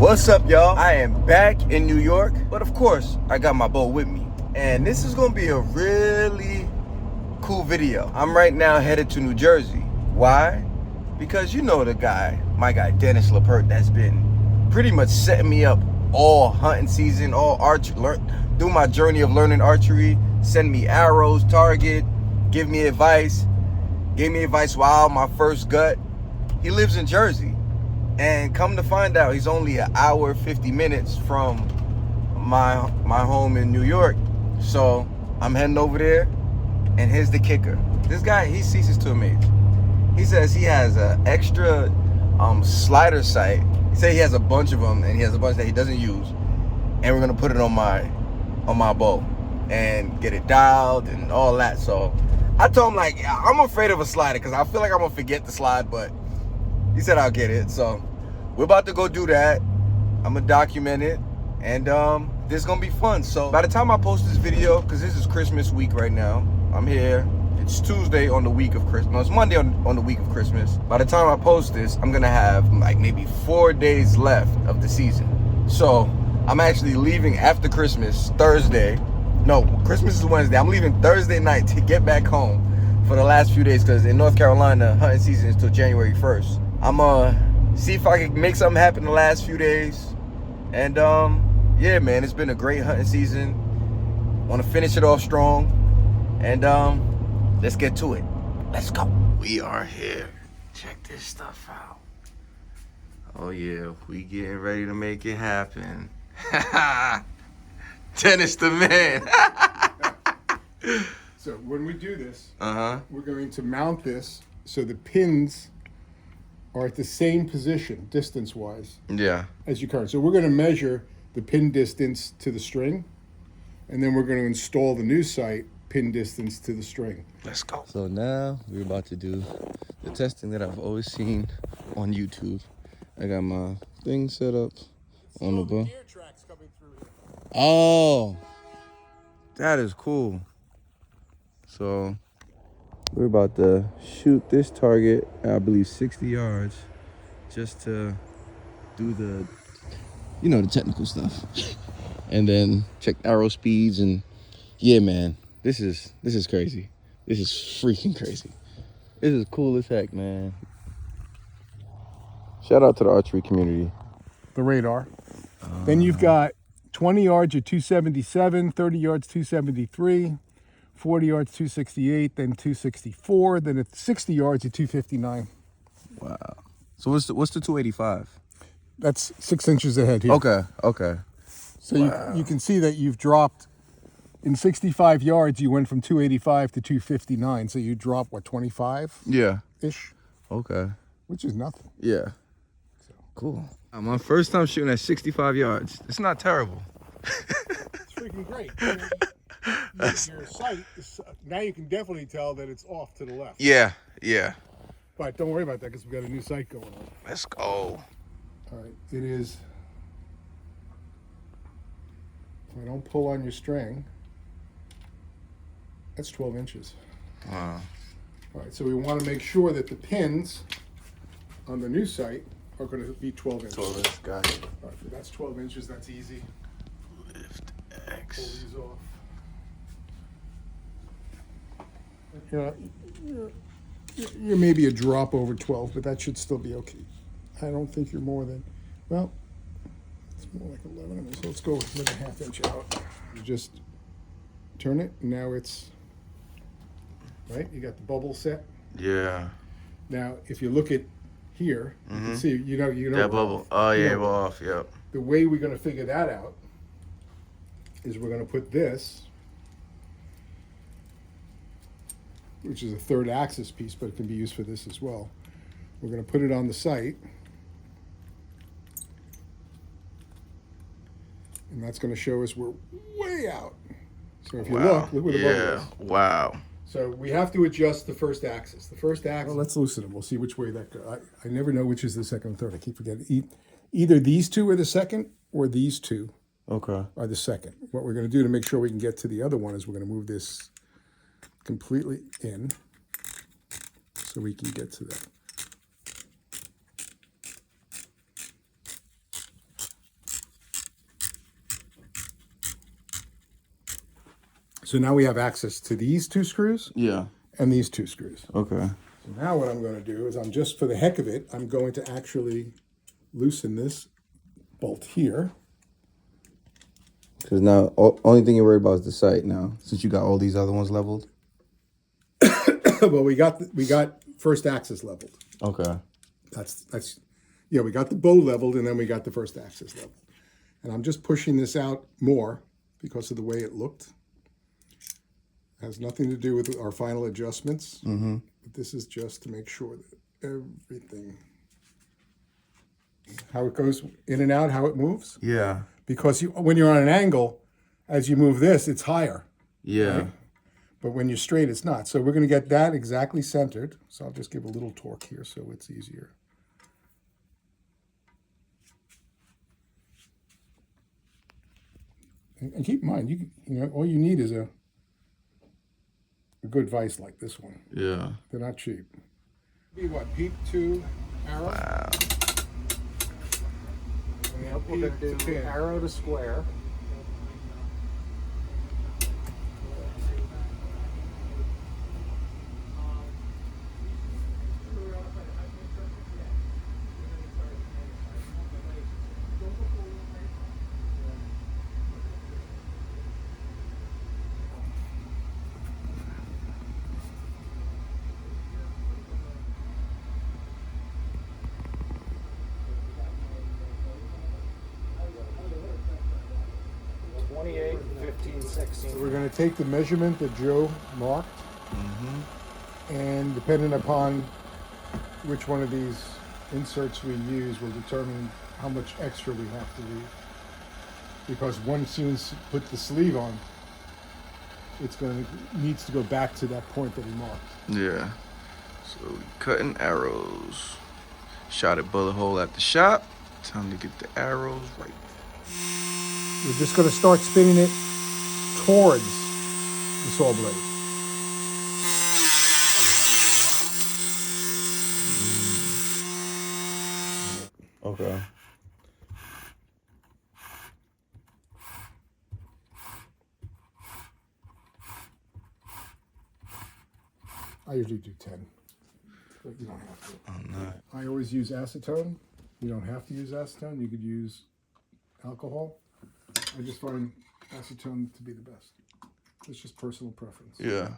What's up, y'all? I am back in New York, but of course, I got my bow with me. And this is gonna be a really cool video. I'm right now headed to New Jersey. Why? Because you know the guy, my guy, Dennis Lappert, that's been pretty much setting me up all hunting season, all do my journey of learning archery, send me arrows, target, give me advice, gave me advice while my first gut. He lives in Jersey. And come to find out, he's only an hour, 50 minutes from my home in New York. So I'm heading over there, and here's the kicker. This guy, he ceases to amaze. He says he has an extra slider sight. He said he has a bunch of them, and he has a bunch that he doesn't use. And we're gonna put it on my bow and get it dialed and all that. So I told him, like, I'm afraid of a slider because I feel like I'm gonna forget the slide, but he said I'll get it. So we're about to go do that. I'm gonna document it, and this is gonna be fun. So by the time I post this video, because this is Christmas week right now, I'm here. It's Tuesday on the week of Christmas. No, it's Monday on the week of Christmas. By the time I post this, I'm gonna have like maybe 4 days left of the season. So I'm actually leaving after Christmas, Thursday. No, Christmas is Wednesday. I'm leaving Thursday night to get back home for the last few days, because in North Carolina, hunting season is till January 1st. I'm see if I can make something happen the last few days. And yeah, man, it's been a great hunting season. Want to finish it off strong. And let's get to it. Let's go. We are here. Check this stuff out. Oh yeah, we getting ready to make it happen. Dennis the man. So when we do this, we're going to mount this so the pins are at the same position, distance-wise, as your current. So we're going to measure the pin distance to the string, and then we're going to install the new sight pin distance to the string. Let's go. So now we're about to do the testing that I've always seen on YouTube. I got my thing set up on the bow. Oh, that is cool. So we're about to shoot this target at, I believe, 60 yards, just to do the, the technical stuff. And then check arrow speeds, and yeah, man, this is crazy. This is freaking crazy. This is cool as heck, man. Shout out to the archery community. The radar. Then you've got 20 yards at 277, 30 yards 273, 40 yards 268, then 264, then at 60 yards at 259. Wow. So what's the 285? That's 6 inches ahead here. Okay. So wow. you can see that you've dropped, in 65 yards, you went from 285 to 259. So you dropped, what, 25? Yeah. Ish. Okay. Which is nothing. Yeah. So. Cool. My first time shooting at 65 yards. It's not terrible. It's freaking great. Your sight, now you can definitely tell that it's off to the left. Yeah. But don't worry about that, because we've got a new sight going on. Let's go. All right, it is, if I don't pull on your string, that's 12 inches. Wow. All right, so we want to make sure that the pins on the new sight are going to be 12 inches. 12 inches, got it. All right, so that's 12 inches, that's easy. Lift X. Pull these off. You're maybe a drop over 12, but that should still be okay. I don't think you're more than, well, it's more like 11, so let's go with a ½ inch out. You just turn it, and now it's, right? You got the bubble set. Yeah. Now, if you look at here, you can see, you know that bubble. Oh yeah, we're off. Yep. The way we're going to figure that out is we're going to put this, which is a third axis piece, but it can be used for this as well. We're going to put it on the sight, and that's going to show us we're way out. So if you look where the bubble is. Wow. So we have to adjust the first axis. The first axis. Well, let's loosen it. We'll see which way that goes. I never know which is the second and third. I keep forgetting. Either these two are the second, or these two are the second. What we're going to do to make sure we can get to the other one is we're going to move this completely in so we can get to that. So now we have access to these 2 screws Yeah. and these 2 screws. Okay. So now what I'm going to do is I'm just, for the heck of it, I'm going to actually loosen this bolt here. Because now, only thing you're worried about is the sight now, since you got all these other ones leveled. Well, we got first axis leveled. Okay. That's yeah, we got the bow leveled, and then we got the first axis leveled. And I'm just pushing this out more because of the way it looked. It has nothing to do with our final adjustments. Mm-hmm. But this is just to make sure that everything, how it goes in and out, how it moves. Yeah. Because when you're on an angle, as you move this, it's higher. Yeah. Right? But when you're straight, it's not. So we're going to get that exactly centered. So I'll just give a little torque here so it's easier. And keep in mind, you know, all you need is a good vise like this one. Yeah. They're not cheap. Be what, peep to arrow? Wow. And We're going to do arrow to square. So we're going to take the measurement that Joe marked, and depending upon which one of these inserts we use will determine how much extra we have to leave. Because once you put the sleeve on, needs to go back to that point that we marked. Yeah. So we cutting arrows. Shot a bullet hole at the shop. Time to get the arrows right. We're just going to start spinning it towards the saw blade. Okay. I usually do 10, but you don't have to. I'm not. I always use acetone. You don't have to use acetone. You could use alcohol. I just find acetone to be the best. It's just personal preference. Yeah.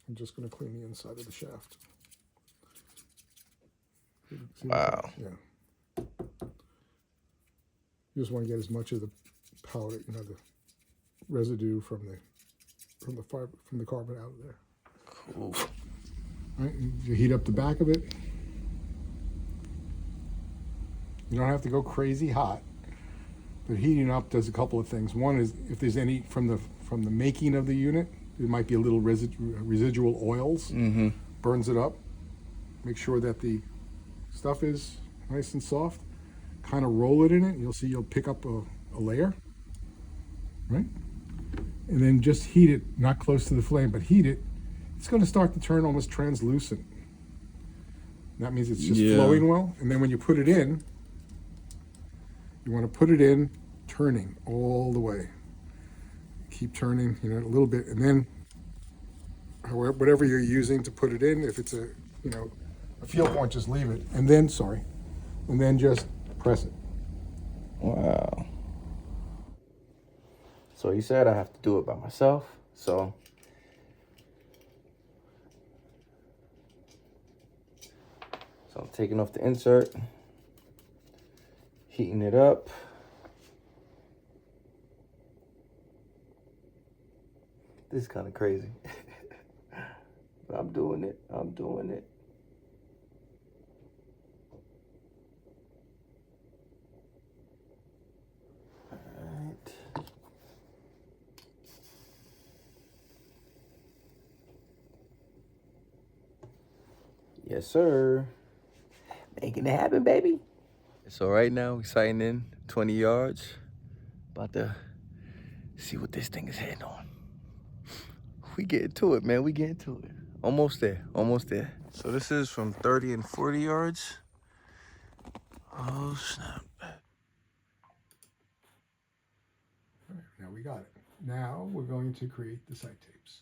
I'm just going to clean the inside of the shaft. See Wow. Yeah. You just want to get as much of the powder, you know, the residue from the carbon out of there. Cool. Right, you heat up the back of it. You don't have to go crazy hot, but heating up does a couple of things. One is if there's any from the making of the unit, there might be a little residual oils. Mm-hmm. Burns it up. Make sure that the stuff is nice and soft. Kind of roll it in it. You'll pick up a layer, right? And then just heat it, not close to the flame, but heat it. It's going to start to turn almost translucent. That means it's just flowing well. And then when you put it in, you want to put it in turning all the way. Keep turning, you know, a little bit, and then whatever you're using to put it in, if it's a feel point, just leave it. And then just press it. Wow. So he said I have to do it by myself. So I'm taking off the insert, heating it up. This is kind of crazy. But I'm doing it. I'm doing it. All right. Yes, sir. Making it happen, baby. So right now we're sighting in 20 yards. About to see what this thing is heading on. We getting to it, man. We getting to it. Almost there. Almost there. So this is from 30 and 40 yards. Oh, snap. Now we got it. Now we're going to create the sight tapes.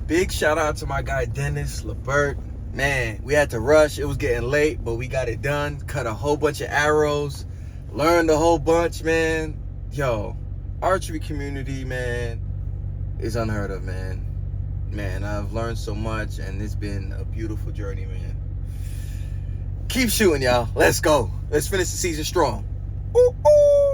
Big shout out to my guy Dennis Lebert. Man, we had to rush. It was getting late, but we got it done. Cut a whole bunch of arrows. Learned a whole bunch, man. Yo, archery community, man, is unheard of, man. Man, I've learned so much, and it's been a beautiful journey, man. Keep shooting, y'all. Let's go. Let's finish the season strong. Ooh, ooh.